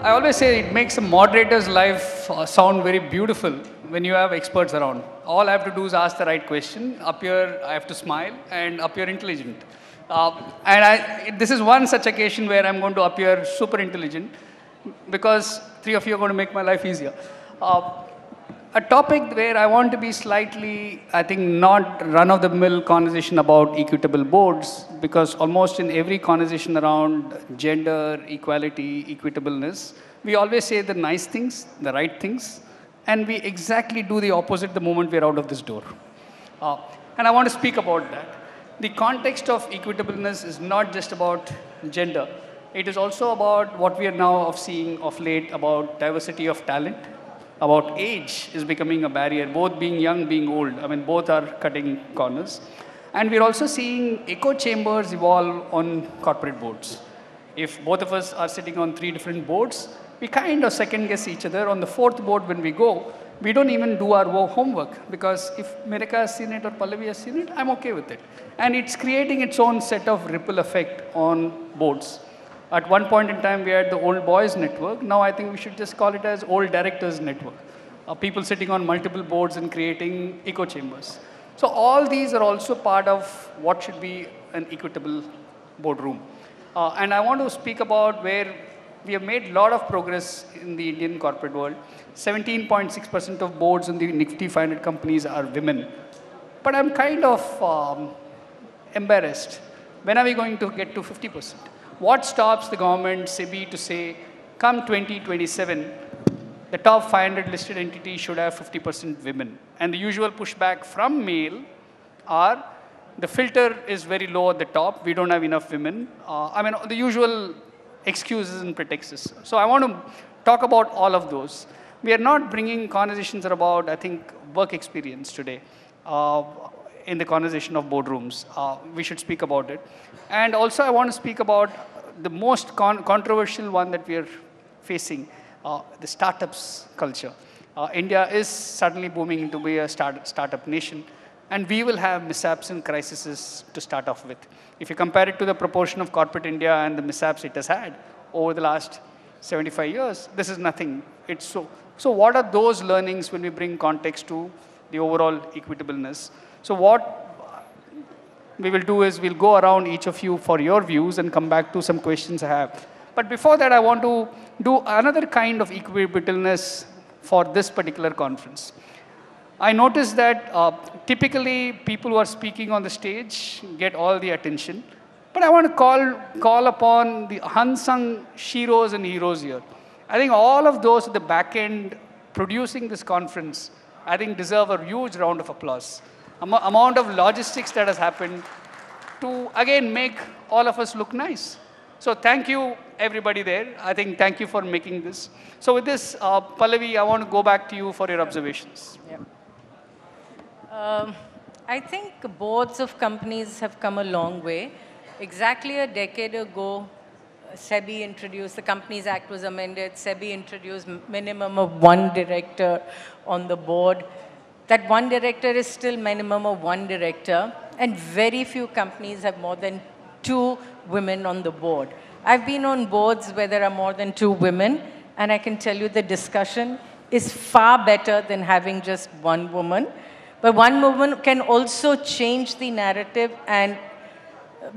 I always say it makes a moderator's life sound very beautiful when you have experts around. All I have to do is ask the right question, appear, I have to smile, and appear intelligent. This is one such occasion where I'm going to appear super intelligent because three of you are going to make my life easier. A topic where I want to be slightly, I think, not run-of-the-mill conversation about equitable boards, because almost in every conversation around gender, equality, equitableness, we always say the nice things, the right things, and we exactly do the opposite the moment we're out of this door. And I want to speak about that. The context of equitableness is not just about gender. It is also about what we are now seeing of late about diversity of talent, about age is becoming a barrier, both being young, being old. I mean, both are cutting corners. And we're also seeing echo chambers evolve on corporate boards. If both of us are sitting on 3 different boards, we kind of second guess each other. On the 4th board when we go, we don't even do our homework, because if Mirika has seen it or Pallavi has seen it, I'm okay with it. And it's creating its own set of ripple effect on boards. At one point in time, we had the old boys network. Now I think we should just call it as old directors network. People sitting on multiple boards and creating echo chambers. So all these are also part of what should be an equitable boardroom. And I want to speak about where we have made a lot of progress in the Indian corporate world. 17.6% of boards in the Nifty 500 companies are women. But I'm kind of embarrassed. When are we going to get to 50%? What stops the government, SEBI, to say, come 2027, the top 500 listed entities should have 50% women? And the usual pushback from male are, the filter is very low at the top, we don't have enough women. I mean, the usual excuses and pretexts. So I want to talk about all of those. We are not bringing conversations about, I think, work experience today. In the conversation of boardrooms. We should speak about it. And also I want to speak about the most controversial one that we are facing, the startups culture. India is suddenly booming to be a startup nation, and we will have mishaps and crises to start off with. If you compare it to the proportion of corporate India and the mishaps it has had over the last 75 years, this is nothing. It's so what are those learnings when we bring context to the overall equitableness? So what we will do is we'll go around each of you for your views and come back to some questions I have. But before that, I want to do another kind of equitableness for this particular conference. I noticed that typically people who are speaking on the stage get all the attention. But I want to call upon the unsung sheroes and heroes here. I think all of those at the back end producing this conference, I think deserve a huge round of applause. Amount of logistics that has happened to, again, make all of us look nice. So thank you, everybody there. I think thank you for making this. So with this, Pallavi, I want to go back to you for your observations. Yeah. I think boards of companies have come a long way. Exactly a decade ago, SEBI introduced, the Companies Act was amended, SEBI introduced minimum of 1 director on the board. That 1 director is still minimum of 1 director, and very few companies have more than 2 women on the board. I've been on boards where there are more than 2 women, and I can tell you the discussion is far better than having just 1 woman. But 1 woman can also change the narrative and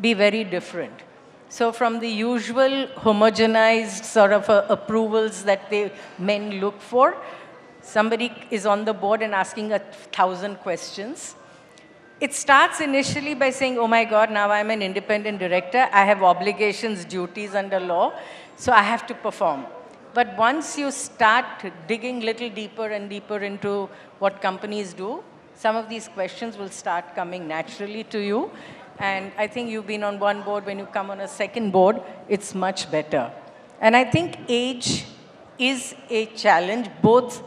be very different. So from the usual homogenized sort of approvals that men look for, somebody is on the board and asking 1,000 questions. It starts initially by saying, oh my God, now I'm an independent director. I have obligations, duties under law, so I have to perform. But once you start digging a little deeper and deeper into what companies do, some of these questions will start coming naturally to you. And I think you've been on 1 board. When you come on a 2nd board, it's much better. And I think age is a challenge, both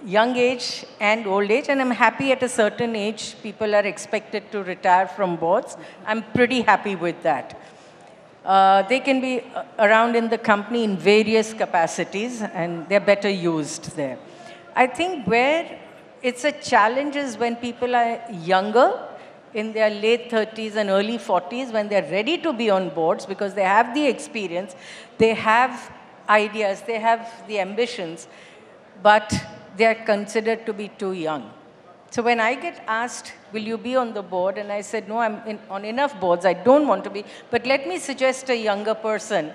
young age and old age. And I'm happy at a certain age, people are expected to retire from boards. I'm pretty happy with that. They can be around in the company in various capacities, and they're better used there. I think where it's a challenge is when people are younger, in their late 30s and early 40s, when they're ready to be on boards because they have the experience, they have ideas, they have the ambitions, but they are considered to be too young. So when I get asked, will you be on the board? And I said, no, I'm on enough boards. I don't want to be. But let me suggest a younger person.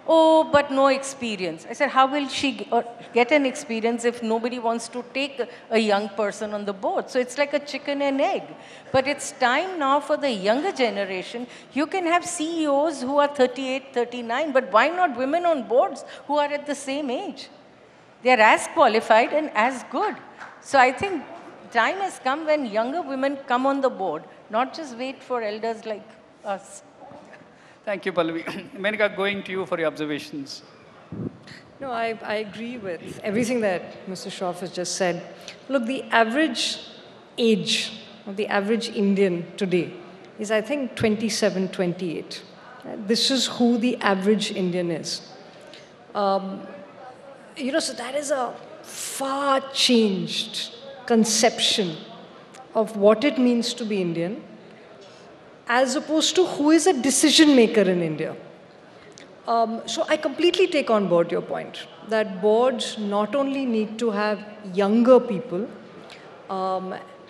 Oh, but no experience. I said, how will she get an experience if nobody wants to take a young person on the board? So it's like a chicken and egg. But it's time now for the younger generation. You can have CEOs who are 38, 39, but why not women on boards who are at the same age? They're as qualified and as good. So I think time has come when younger women come on the board, not just wait for elders like us. Thank you, Pallavi. Menika, going to you for your observations. No, I agree with everything that Mr. Shroff has just said. Look, the average age of the average Indian today is, I think, 27, 28. This is who the average Indian is. So that is a far changed conception of what it means to be Indian, as opposed to who is a decision maker in India. So I completely take on board your point that boards not only need to have younger people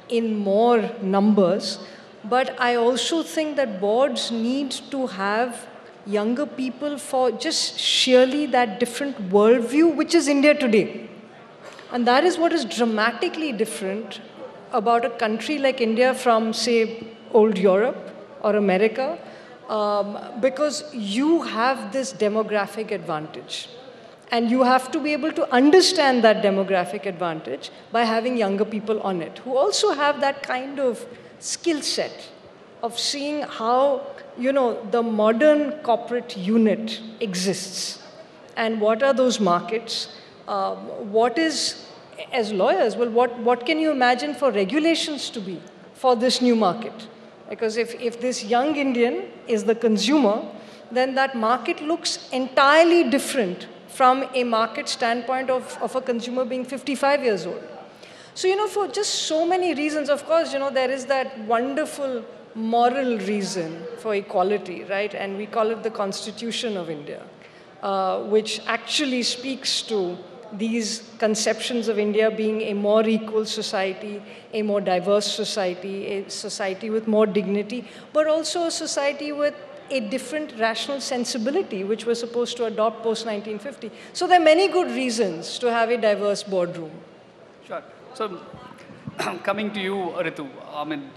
in more numbers, but I also think that boards need to have younger people for just sheerly that different worldview, which is India today. And that is what is dramatically different about a country like India from, say, old Europe or America, because you have this demographic advantage. And you have to be able to understand that demographic advantage by having younger people on it, who also have that kind of skill set of seeing how, the modern corporate unit exists. And what are those markets? What is, as lawyers, well, what can you imagine for regulations to be for this new market? Because if this young Indian is the consumer, then that market looks entirely different from a market standpoint of a consumer being 55 years old. So, for just so many reasons, of course, there is that wonderful moral reason for equality, right? And we call it the Constitution of India, which actually speaks to these conceptions of India being a more equal society, a more diverse society, a society with more dignity, but also a society with a different rational sensibility, which we're supposed to adopt post-1950. So there are many good reasons to have a diverse boardroom. Sure. So coming to you, Ritu,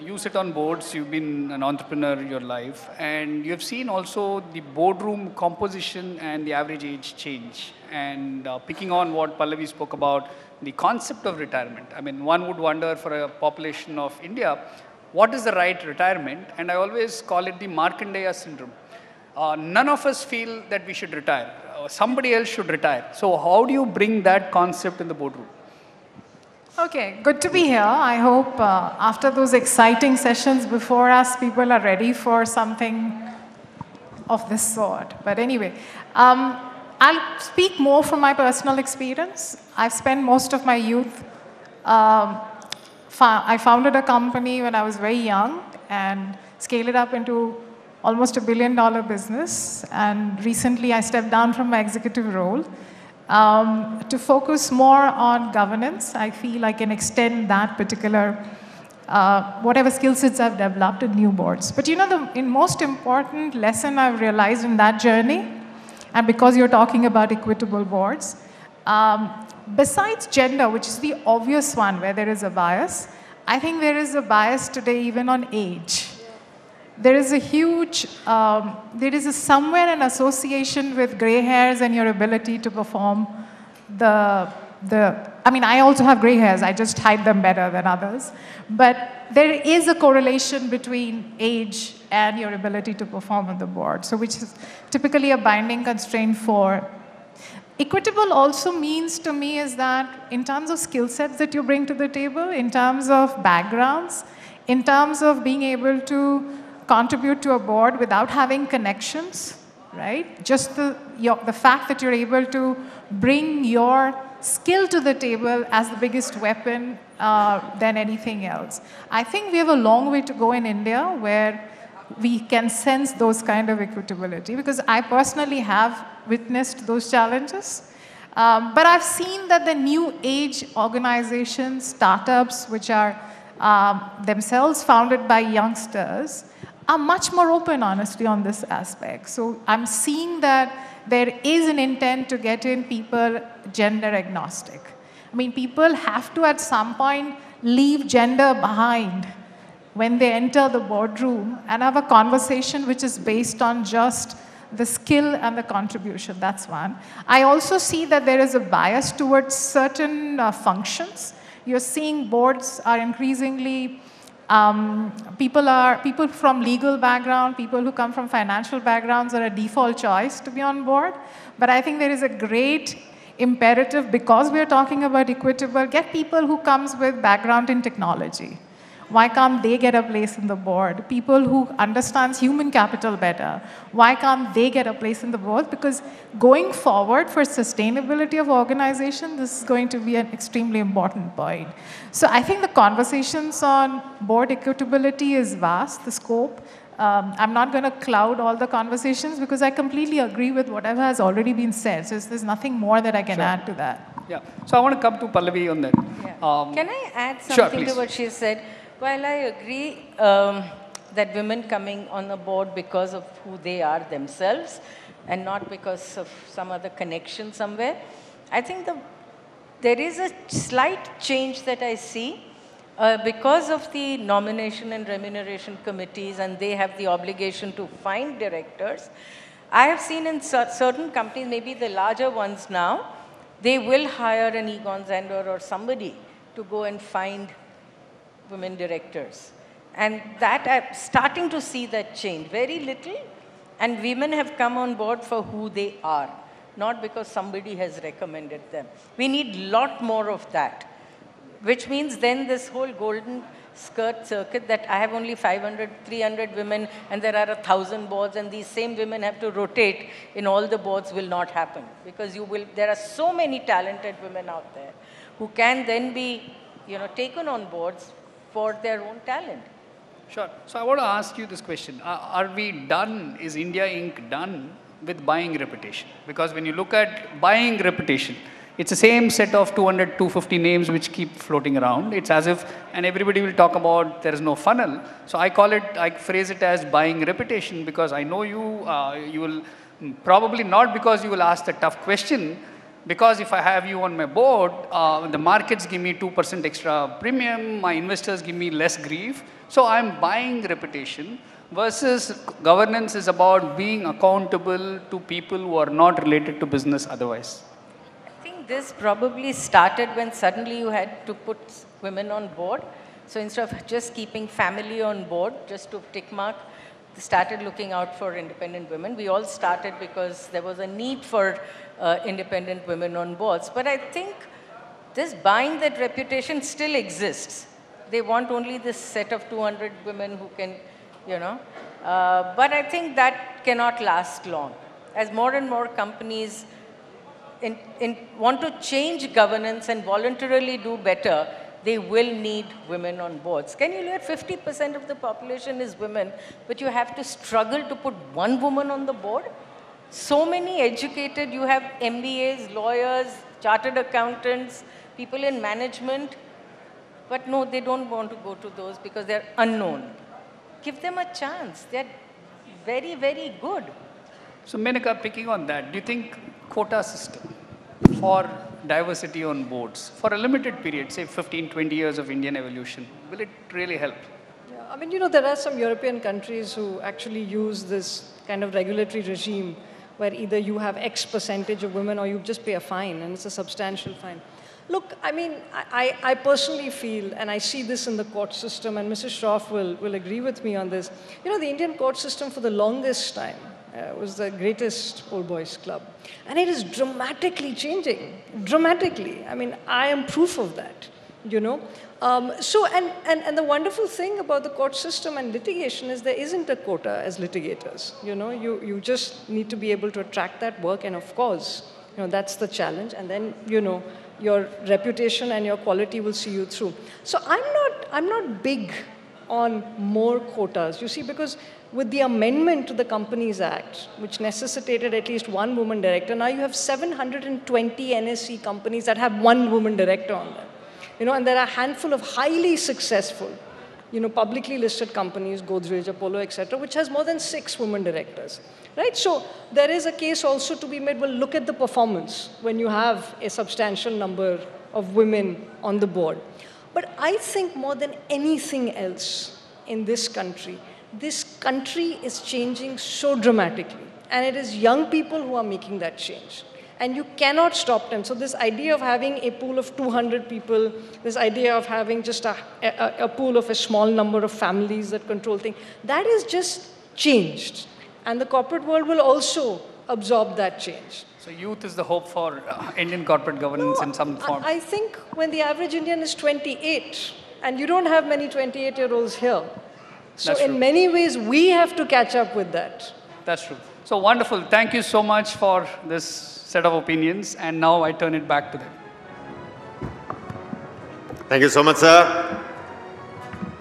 you sit on boards, you've been an entrepreneur your life, and you've seen also the boardroom composition and the average age change. And picking on what Pallavi spoke about, the concept of retirement. One would wonder for a population of India, what is the right retirement? And I always call it the Markandeya syndrome. None of us feel that we should retire. Somebody else should retire. So how do you bring that concept in the boardroom? Okay, good to be here. I hope after those exciting sessions before us, people are ready for something of this sort. But anyway, I'll speak more from my personal experience. I've spent most of my youth. I founded a company when I was very young and scaled it up into almost $1 billion business. And recently, I stepped down from my executive role to focus more on governance. I feel I can extend that particular, whatever skill sets I've developed in new boards. But the most important lesson I've realized in that journey, and because you're talking about equitable boards, besides gender, which is the obvious one where there is a bias, I think there is a bias today even on age. There is a huge, somewhere an association with gray hairs and your ability to perform I also have gray hairs, I just hide them better than others. But there is a correlation between age and your ability to perform on the board, so which is typically a binding constraint for. Equitable also means to me is that in terms of skill sets that you bring to the table, in terms of backgrounds, in terms of being able to contribute to a board without having connections, right? Just the fact that you're able to bring your skill to the table as the biggest weapon than anything else. I think we have a long way to go in India where we can sense those kind of equitability, because I personally have witnessed those challenges. But I've seen that the new age organizations, startups, which are themselves founded by youngsters, are much more open, honestly, on this aspect. So I'm seeing that there is an intent to get in people gender agnostic. I mean, people have to at some point leave gender behind when they enter the boardroom and have a conversation which is based on just the skill and the contribution. That's one. I also see that there is a bias towards certain functions. You're seeing boards are increasingly, people from legal background, people who come from financial backgrounds are a default choice to be on board. But I think there is a great imperative, because we are talking about equitable, get people who comes with background in technology. Why can't they get a place in the board? People who understands human capital better, why can't they get a place in the board? Because going forward for sustainability of organization, this is going to be an extremely important point. So I think the conversations on board equitability is vast, the scope. I'm not going to cloud all the conversations, because I completely agree with whatever has already been said. So there's nothing more that I can add to that. Yeah. So I want to come to Pallavi on that. Yeah. Can I add something to what she said? While I agree that women coming on the board because of who they are themselves and not because of some other connection somewhere, I think there is a slight change that I see because of the nomination and remuneration committees, and they have the obligation to find directors. I have seen in certain companies, maybe the larger ones now, they will hire an Egon Zehnder or somebody to go and find women directors. And that I'm starting to see that change. Very little, and women have come on board for who they are, not because somebody has recommended them. We need a lot more of that, which means then this whole golden skirt circuit that I have only 500, 300 women and there are 1,000 boards and these same women have to rotate in all the boards will not happen, because there are so many talented women out there who can then be taken on boards for their own talent. Sure. So I want to ask you this question. Are we done, is India Inc. done with buying reputation? Because when you look at buying reputation, it's the same set of 200, 250 names which keep floating around. It's as if, and everybody will talk about there is no funnel. So I phrase it as buying reputation, because I know you will probably not because you will ask the tough question, because if I have you on my board, the markets give me 2% extra premium, my investors give me less grief. So I'm buying reputation, versus governance is about being accountable to people who are not related to business otherwise. I think this probably started when suddenly you had to put women on board. So instead of just keeping family on board, just to tick mark, they started looking out for independent women. We all started because there was a need for independent women on boards. But I think this buying that reputation still exists. They want only this set of 200 women who can, but I think that cannot last long. As more and more companies want to change governance and voluntarily do better, they will need women on boards. Can you hear 50% of the population is women, but you have to struggle to put one woman on the board? So many educated, you have MBAs, lawyers, chartered accountants, people in management, but no, they don't want to go to those because they're unknown. Give them a chance. They're very, very good. So Menaka, picking on that, do you think quota system for diversity on boards for a limited period, say 15, 20 years of Indian evolution, will it really help? Yeah, I mean, there are some European countries who actually use this kind of regulatory regime where either you have X percentage of women or you just pay a fine, and it's a substantial fine. Look, I mean, I personally feel, and I see this in the court system, and Mrs. Shroff will agree with me on this, the Indian court system for the longest time was the greatest old boys club. And it is dramatically changing, dramatically. I mean, I am proof of that, So, and the wonderful thing about the court system and litigation is there isn't a quota as litigators. You just need to be able to attract that work, and of course, that's the challenge. And then, your reputation and your quality will see you through. So I'm not big on more quotas. You see, because with the amendment to the Companies Act, which necessitated at least one woman director, now you have 720 NSE companies that have one woman director on them. And there are a handful of highly successful, publicly listed companies, Godrej, Apollo, etc., which has more than 6 women directors, right? So there is a case also to be made, well, look at the performance when you have a substantial number of women on the board. But I think more than anything else in this country is changing so dramatically. And it is young people who are making that change. And you cannot stop them. So this idea of having a pool of 200 people, this idea of having just a pool of a small number of families that control things, that is just changed. And the corporate world will also absorb that change. So youth is the hope for Indian corporate governance in some form. I think when the average Indian is 28, and you don't have many 28-year-olds here, so in many ways, we have to catch up with that. That's true. So wonderful. Thank you so much for this set of opinions. And now I turn it back to them. Thank you so much, sir.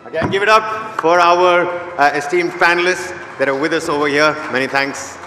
Again, give it up for our esteemed panelists that are with us over here. Many thanks.